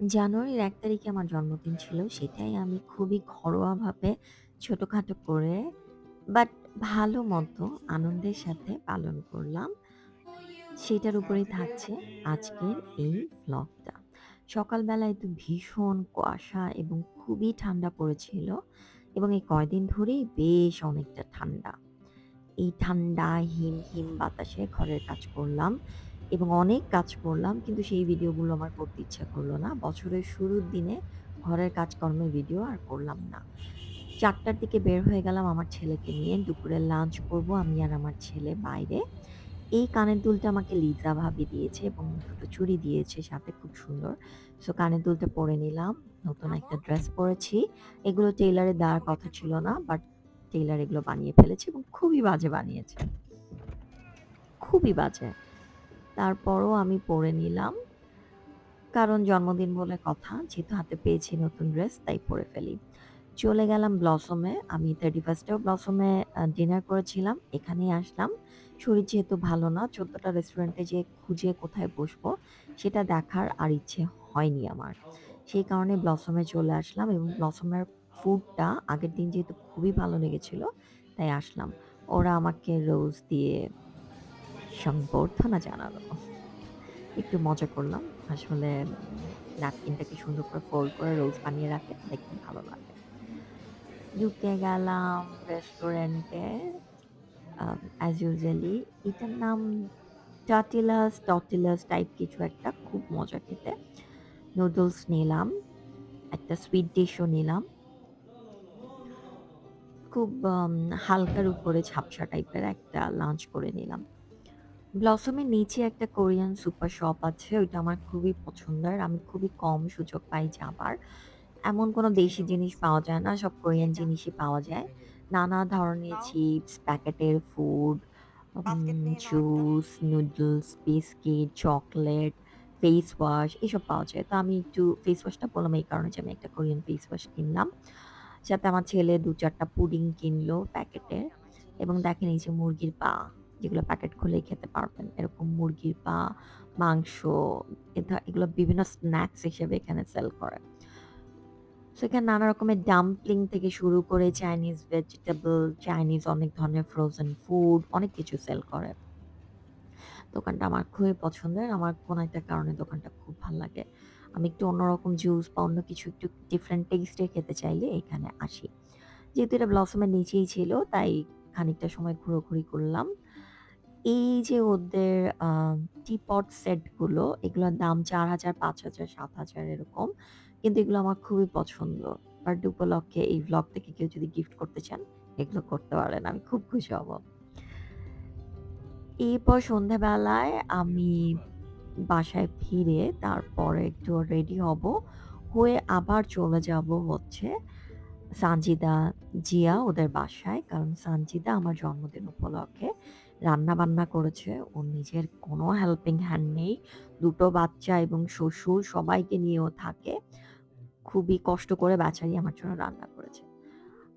জানুয়ারির ১ তারিখে আমার জন্মদিন ছিল। সেটাই আমি খুবই ঘরোয়াভাবে ছোটখাটো করে বাট ভালো মতো আনন্দের সাথে পালন করলাম। সেটার উপরেই থাকছে আজকের এই ভ্লগটা। সকালবেলায় তো ভীষণ কুয়াশা এবং খুবই ঠান্ডা পড়েছিল এবং এই কয়দিন ধরেই বেশ অনেকটা ঠান্ডা। এই ঠান্ডা হিম বাতাসে ঘরের কাজ করলাম এবং অনেক কাজ করলাম। কিন্তু সেই ভিডিওগুলো আমার করতে ইচ্ছা করল না। বছরের শুরুর দিনে ঘরের কাজকর্মের ভিডিও আর করলাম না। ৪ টার দিকে বের হয়ে গেলাম আমার ছেলেকে নিয়ে। দুপুরে লাঞ্চ করব আমি আর আমার ছেলে বাইরে। এই কানের দুলটা আমাকে লিজা ভাবি দিয়েছে এবং ২ টো চুড়ি দিয়েছে সাথে খুব সুন্দর। সো কানের দুলটা পরে নিলাম। নতুন একটা ড্রেস পরেছি। এগুলো টেইলরে দেওয়ার কথা ছিল না। বাট টেইলর এগুলো বানিয়ে ফেলেছে এবং খুবই বাজে বানিয়েছে। খুবই বাজে। তারপরও আমি পরে নিলাম। কারণ জন্মদিন বলে কথা। যেহেতু হাতে পেয়েছি নতুন ড্রেস তাই পরে ফেলি। চলে গেলাম ব্লসমে। আমি 31st এও ব্লসমে ডিনার করেছিলাম। এখানেই আসলাম। শরীর যেহেতু ভালো না ১৪ টা রেস্টুরেন্টে যেয়ে খুঁজে কোথায় বসবো সেটা দেখার আর ইচ্ছে হয়নি আমার। সেই কারণে ব্লসমে চলে আসলাম এবং ব্লসমের ফুডটা আগের দিন যেহেতু খুবই ভালো লেগেছিল তাই আসলাম। ওরা আমাকে রোজ দিয়ে সংবর্ধনা জানালো। একটু মজা করলাম। আসলে ন্যাপকিনটাকে সুন্দর করে ফোল্ড করে রোজ বানিয়ে রাখলে দেখতে ভালো লাগে। ঢুকে গেলাম রেস্টুরেন্টে অ্যাজ ইউজুয়ালি এটার নাম টটিলাস টাইপ কিছু একটা খুব মজা খেতে। নুডলস নিলাম, একটা সুইট ডিশও নিলাম। খুব হালকার উপরে ঝাপসা টাইপের একটা লাঞ্চ করে নিলাম। ব্লসমের নিচে একটা কোরিয়ান সুপার শপ আছে। ওইটা আমার খুবই পছন্দের। আমি খুবই কম সুযোগ পাই যাবার। এমন কোনো দেশি জিনিস পাওয়া যায় না। সব কোরিয়ান জিনিসই পাওয়া যায়। নানা ধরনের চিপস, প্যাকেটের food, juice, noodles, biscuit, chocolate, face wash এসব পাওয়া যায়। তো আমি একটু ফেস ওয়াশটা বললাম এই কারণে যে আমি একটা কোরিয়ান ফেস ওয়াশ কিনলাম। সাথে আমার ছেলে ২-৪ টা পুডিং কিনলো প্যাকেটের এবং দেখেন এই যে মুরগির পা যেগুলো প্যাকেট খুলেই খেতে পারবেন। এরকম মুরগির পা, মাংস এগুলো বিভিন্ন স্ন্যাকস হিসেবে এখানে সেল করে। সো এখানে নানা রকমের ডাম্পলিং থেকে শুরু করে চাইনিজ ভেজিটেবল, চাইনিজ অনেক ধরনের ফ্রোজেন ফুড অনেক কিছু সেল করে। দোকানটা আমার খুবই পছন্দের। আমার কোনো একটা কারণে দোকানটা খুব ভাল লাগে। আমি একটু অন্যরকম জুস বা অন্য কিছু একটু ডিফারেন্ট টেস্ট এর খেতে চাইলে এখানে আসি। যেহেতু এটা ব্লসম এর নিচেই ছিল তাই খানিকটা সময় ঘোরাঘুরি করলাম। এই যে ওদের আ টিপট সেট গুলো এগুলোর দাম ৪,০০০, ৫,০০০, ৭,০০০ এরকম। কিন্তু এগুলো আমার খুবই পছন্দ। বার্থডে উপলক্ষে এই ভ্লগ থেকে কেউ যদি গিফট করতে চান এগুলো করতে পারেন। আমি খুব খুশি হব। এরপর সন্ধ্যাবেলায় আমি বাসায় ফিরে তারপরে একটু রেডি হব। হয়ে আবার চলে যাব হচ্ছে সানজিদা, জিয়া ওদের বাসায়। কারণ সানজিদা আমার জন্মদিন উপলক্ষে রান্না-বান্না করেছে। ওর নিজের কোনো হেল্পিং হ্যান্ড নেই। ২ টো বাচ্চা এবং শ্বশুর সবাইকে নিয়ে ও থাকে। খুবই কষ্ট করে বেচারি আমার জন্য রান্না করেছে।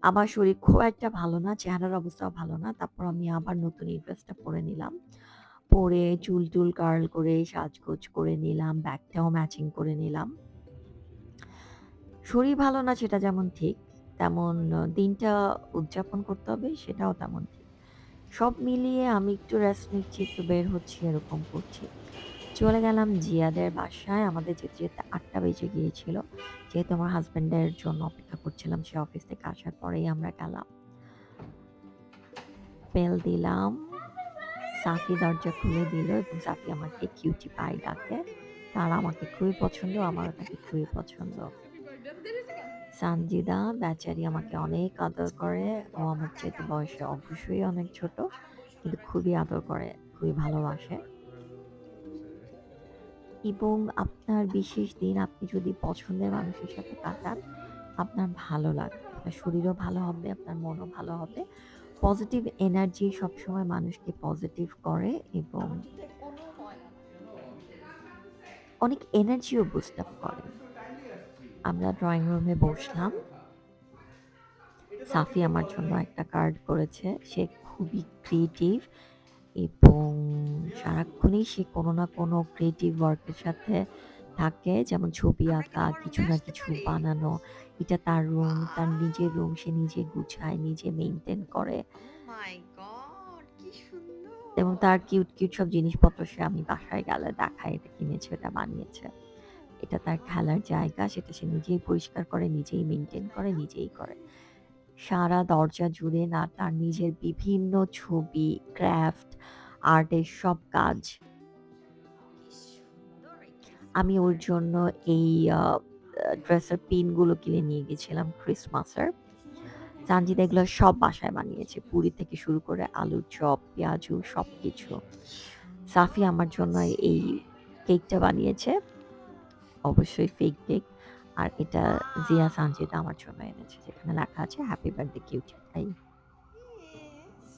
আমার শরীর খুব একটা ভালো না, চেহারার অবস্থাও ভালো না। তারপর আমি আবার নতুন এই ড্রেসটা পরে নিলাম। পরে চুল-টুল কার্ল করে সাজগোজ করে নিলাম, ব্যাগটাও ম্যাচিং করে নিলাম। শরীর ভালো না সেটা যেমন ঠিক, তেমন দিনটা উদযাপন করতে হবে সেটাও তেমন ঠিক। সব মিলিয়ে আমি একটু রেস্ট নিচ্ছি, একটু বের হচ্ছি এরকম করছি। চলে গেলাম জিয়াদের বাসায়। আমাদের যেতে ৮টা বেজে গিয়েছিল। যেহেতু আমার হাসব্যান্ডের জন্য অপেক্ষা করছিলাম সে অফিস থেকে আসার পরেই আমরা গেলাম। বেল দিলাম। সাফি দরজা খুলে দিল এবং সাফি আমাকে কিউটি পাই ডাকে। তার আমাকে খুবই পছন্দ, আমারও তাকে খুবই পছন্দ। সানজিদা বেচারি আমাকে অনেক আদর করে। ও আমার চাইতে বয়সে অবশ্যই অনেক ছোট। কিন্তু খুবই আদর করে, খুবই ভালোবাসে। এবং আপনার বিশেষ দিন আপনি যদি পছন্দের মানুষের সাথে কাটান, আপনার ভালো লাগবে। আপনার শরীরও ভালো হবে, আপনার মনও ভালো হবে। পজিটিভ এনার্জি সবসময় মানুষকে পজিটিভ করে এবং অনেক এনার্জিও বুস্ট আপ করে। আমরা ড্রয়িং রুমে বসলাম। সাফি আমার জন্য একটা কার্ড করেছে। সে খুবই ক্রিয়েটিভ এবং সারাক্ষণই সে কোনো না কোনো ক্রিয়েটিভ ওয়ার্ক এর সাথে থাকে, যেমন ছবি আমরা কি আঁকা, তোমার কিছু রুমে না আসতে কিছু পারি? বানানো। এটা তার রুম, তার বাহ! নিজের রুম, সে নিজে গুছায়, নিজে মেইনটেইন করে। ওহ মাই গড! কি এবং তার সুন্দর! কিউট সব জিনিসপত্র সে আমি বাসায় গেলে দেখাই, এটা কিনেছে, এটা বানিয়েছে। এটা তার খেলার জায়গা, সেটা সে নিজেই পরিষ্কার করে, নিজেই মেইনটেইন করে, নিজেই করে। সারা দরজা জুড়ে না তার নিজের বিভিন্ন ছবি, ক্রাফট, আর্টের সব কাজ। কি সুন্দর এই আমি গিফটগুলো। ওর জন্য এই আ আ ড্রেসের পিনগুলো কিনে নিয়ে গেছিলাম ক্রিসমাসের। সানজিদা এগুলো সব বাসায় বানিয়েছে। পুরি থেকে শুরু করে আলুর চপ, পেঁয়াজু সবকিছু। সাফি সুন্দর আমার জন্য হয়েছে। এই কেকটা বানিয়েছে। অবশ্যই ফেক কেক। আর এটা জিয়া সানজিদা ওয়াও! আমার জন্য এনেছে। যেখানে লেখা আছে happy birthday cutie pie. Yes!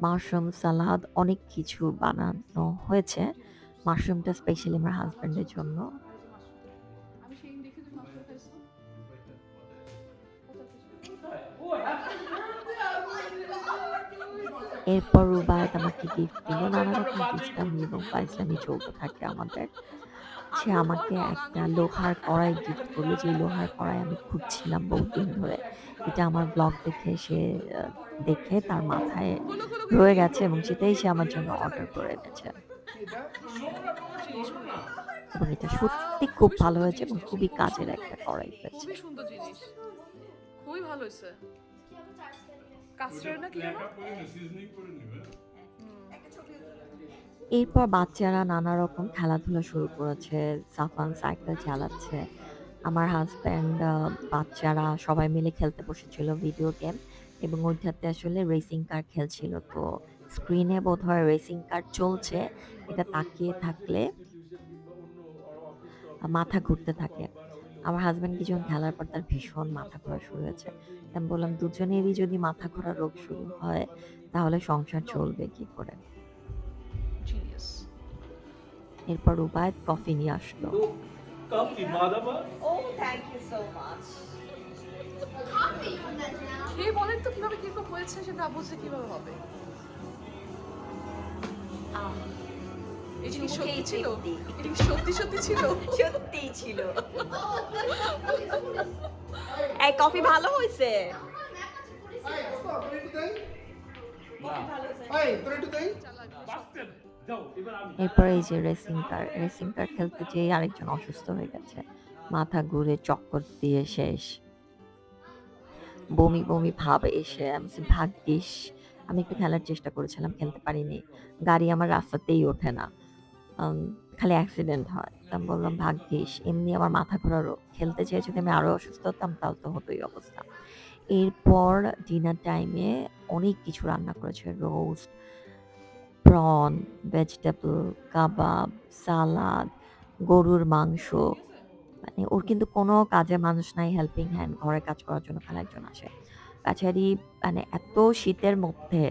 Mushroom salad অনেক কিছু বানানো হয়েছে। মাশরুমটা স্পেশালি আমার হাসব্যান্ডের জন্য। Oh my God! এরপর রুবায়েত আমাকে গিফট দিল। নানা রকম দুষ্টামি এবং ফাইজলামি চলতে থাকে আমাদের। সে আমাকে একটা লোহার কড়াই গিফট করলো, যে লোহার কড়াই আমি খুঁজছিলাম বহুদিন ধরে। এটা আমার ব্লগ দেখে সে আ দেখে তার মাথায় রয়ে গেছে এবং সেটাই সে আমার জন্য অর্ডার করে এনেছে। এবং এটা ওয়াও! সত্যি খুব খুবই ভালো সুন্দর হয়েছে এবং জিনিসটা। খুবই খুব কাজের সুন্দর। একটা কড়াই হয়েছে। খুবই সুন্দর জিনিস। খুবই ভালো হইছে। কাস্টার্ড না কি যেন? হুম। এরপর বাচ্চারা নানা রকম খেলাধুলা শুরু করেছে। সাফান সাইকেল চালাচ্ছে। আমার হাসব্যান্ড, বাচ্চারা সবাই মিলে খেলতে বসেছিল ভিডিও গেম এবং ওইটাতে আসলে রেসিং কার খেলছিল। তো স্ক্রিনে বোধহয় রেসিং কার চলছে। এটা তাকিয়ে থাকলে মাথা ঘুরতে থাকে। আমার হাসব্যান্ড কিছুক্ষণ খেলার পর তার ভীষণ মাথা ঘোরা শুরু হয়েছে। তা আমি বললাম, "দুজনেরই যদি মাথা ঘোরা রোগ শুরু হয়, তাহলে সংসার চলবে কি করে?" জিনিয়াস। এরপর রুবায়েত কফি নিয়ে আসলো। No coffee, madama. Oh, thank you so much. খেয়ে বলেন তো কিভাবে কিরকম হয়েছে সে না বুঝলে কিভাবে হবে? আহ এটা কি চুমুকেই সত্যি ছিল? তৃপ্তি। এটা কি সত্যি ছিল? সত্যিই ছিল। এই কফি ভালো হইছে? এই দোস্ত তোর একটু দেই কফি ভালো হইছে? এই তোর একটু দেই Bastard. যাও এবার আমি এরপর এই যে রেসিং কার খেলতে যেয়ে আরেকজন অসুস্থ হয়ে গেছে। মাথা ঘুরে চক্কর দিয়ে শেষ। বমি ভাব এসে আমি বলছি, "ভাগ্যিস আমি একটু খেলার চেষ্টা করেছিলাম, খেলতে পারিনি। গাড়ি আমার রাস্তাতেই ওঠে না। আম খালি অ্যাক্সিডেন্ট হয়।" তো আমি বললাম, "ভাগ্যিস, এমনি আমার মাথা ঘোরা রোগ। খেলতে যেয়ে যদি আমি আরো অসুস্থ হতাম তাহলে তো হতোই অবস্থা।" এরপর ডিনার টাইমে অনেক কিছু রান্না করেছে। রোস্ট, প্রন, ভেজিটেবল, কাবাব, সালাদ, গরুর মাংস। মানে ওর কিন্তু কোনো কাজের মানুষ নাই, হেল্পিং হ্যান্ড, ঘরে কাজ করার জন্য খালি একজন আসে। তাছাড়ি মানে এত শীতের মধ্যে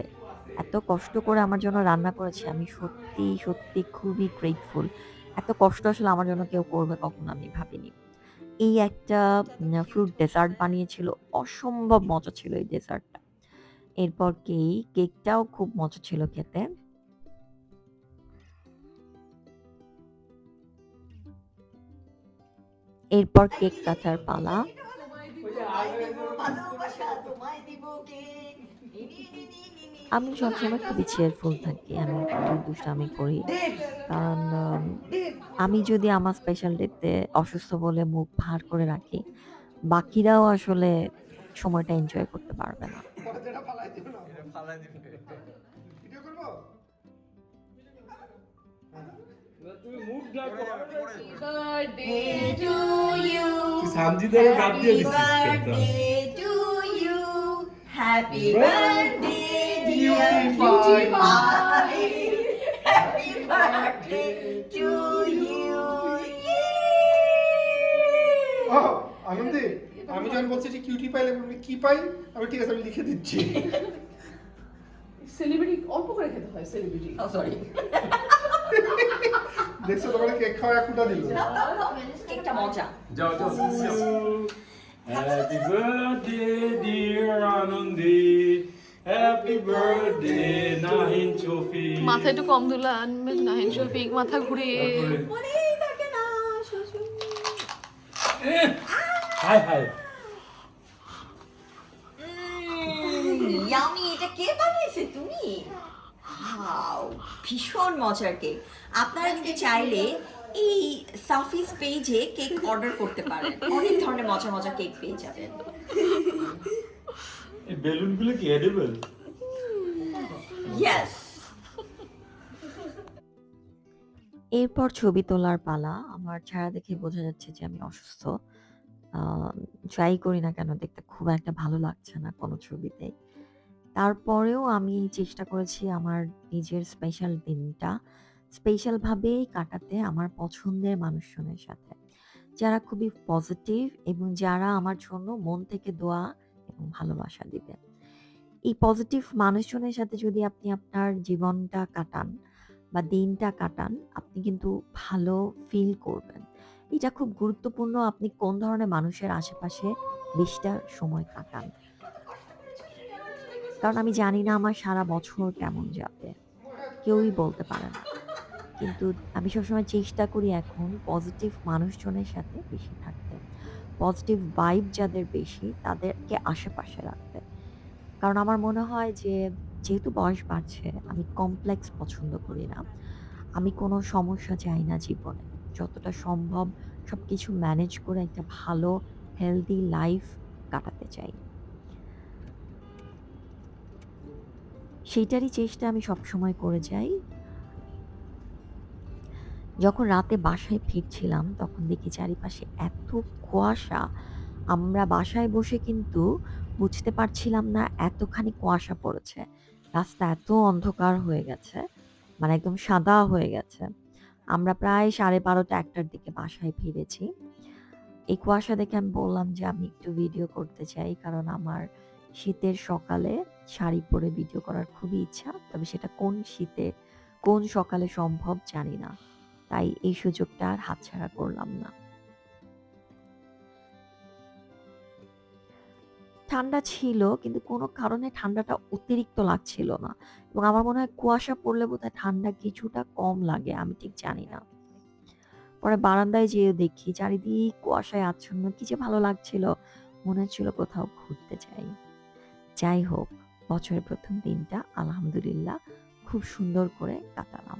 এত কষ্ট করে আমার জন্য রান্না করেছে, আমি সত্যি খুবই গ্রেটফুল। এত কষ্ট আসলে আমার জন্য কেউ করবে কখনো আমি ভাবিনি। এই একটা ফ্রুট ডেজার্ট বানিয়েছিল। অসম্ভব মজা ছিল এই ডেজার্টটা। এরপর কেকটাও খুব মজা ছিল খেতে। এরপর কেক কাটার পালা। তোমায় দিব ভালোবাসা, তোমায় দিব কেক। নি, নি, নি, নি, নি, নি। আমি সবসময় খুবই cheerful থাকি। আমি একটু দুষ্টামি করি। Dibs, কারণ dibs. আমি যদি আমার স্পেশাল ডেতে অসুস্থ বলে মুখ ভার করে রাখি, বাকিরাও আসলে সময়টা এনজয় করতে পারবে না। দরজাটা ফালাই দিও না এটা ফালাই দিবে ভিডিও করবো না, তুমি মুখ ঢাকো Birthday to you. তুই সানজিদারে বাদ দিয়ে Happy দিছিস কেন birthday to you. Happy Birthday, birthday, dear cutie cutie pie. Happy birthday to you. Yay! ও আনন্দে আমি যখন বলছি যে কিউটি পাইলে বলবি কি পাই আমি ঠিক আছে আমি লিখে দিচ্ছি সেলিব্রিটি অল্প করে খেতে হয় সেলিব্রিটি Oh, sorry. দেখছো তোমার কেক খাওয়া একটা দিল কেকটা মজা। যাও যাও happy birthday dear Anandi happy birthday Nahin চফি মাথা একটু কম দুলান নাহিন শফিক মাথা ঘুরিয়ে মানে তার হাই হাই ইয়ামি, এটা কে বানিয়েছে? তুমি? ওয়াও, ভীষণ মজার কেক। আপনারা কিন্তু চাইলে এই সাফিস পেজে কেক অর্ডার করতে পারেন, অনেক ধরনের মজার মজার কেক পেয়ে যাবেন। এই বেলুনগুলো কি এডিবল? ইয়েস। এরপর ছবি তোলার পালা। আমার চেহারা দেখে বোঝা যাচ্ছে যে আমি অসুস্থ। ট্রাই করি না কেন দেখতে খুব একটা ভালো লাগছে না কোনো ছবিতেই। তারপরেও আমি চেষ্টা করেছি আমার নিজের স্পেশাল দিনটা স্পেশাল ভাবেই কাটাতে আমার পছন্দের মানুষজনের সাথে। যারা খুবই পজিটিভ এবং যারা আমার জন্য মন থেকে দোয়া এবং ভালোবাসা দিবে। এই পজিটিভ মানুষজনের সাথে যদি আপনি আপনার জীবনটা কাটান বা দিনটা কাটান, আপনি কিন্তু ভালো ফিল করবেন। এটা খুব গুরুত্বপূর্ণ আপনি কোন ধরনের মানুষের আশেপাশে বেশিটা সময় কাটান। কারণ আমি জানি না আমার সারা বছর কেমন যাবে। কেউই বলতে পারে না। কিন্তু আমি সবসময় চেষ্টা করি এখন পজিটিভ মানুষজনের সাথে বেশি থাকতে। পজিটিভ ভাইব যাদের বেশি তাদেরকে আশেপাশে রাখতে। কারণ আমার মনে হয় যে যেহেতু বয়স বাড়ছে আমি কমপ্লেক্স পছন্দ করি না। আমি কোনো সমস্যা চাই না জীবনে। যতটা সম্ভব সবকিছু ম্যানেজ করে একটা ভালো হেলদি লাইফ কাটাতে চাই। সেইটারই চেষ্টা আমি সবসময় করে যাই। যখন রাতে বাসায় ফিরছিলাম তখন দেখি চারিপাশে এত কুয়াশা, আমরা বাসায় বসে কিন্তু বুঝতে পারছিলাম না এতখানি কুয়াশা পড়েছে। রাস্তা এত অন্ধকার হয়ে গেছে, মানে একদম সাদা হয়ে গেছে। আমরা প্রায় 12:30 1টার দিকে বাসায় ফিরেছি। এই কুয়াশা দেখে আমি বললাম যে আমি একটু ভিডিও করতে চাই, কারণ আমার শীতের সকালে শাড়ি পরে ভিডিও করার খুবই ইচ্ছা। তবে সেটা কোন শীতে কোন সকালে সম্ভব জানি না। তাই এই সুযোগটা আর হাতছাড়া করলাম না। ঠান্ডা ছিল কিন্তু কোনো কারণে ঠান্ডাটা অতিরিক্ত লাগছিল না। এবং আমার মনে হয় কুয়াশা পড়লে বোধহয় ঠান্ডা কিছুটা কম লাগে, আমি ঠিক জানি না। পরে বারান্দায় যেয়ে দেখি চারিদিক কুয়াশায় আচ্ছন্ন, কি যে ভালো লাগছিল। মনে হচ্ছিল কোথাও ঘুরতে যাই। যাই হোক, বছরের প্রথম দিনটা আলহামদুলিল্লাহ খুব সুন্দর করে কাটালাম।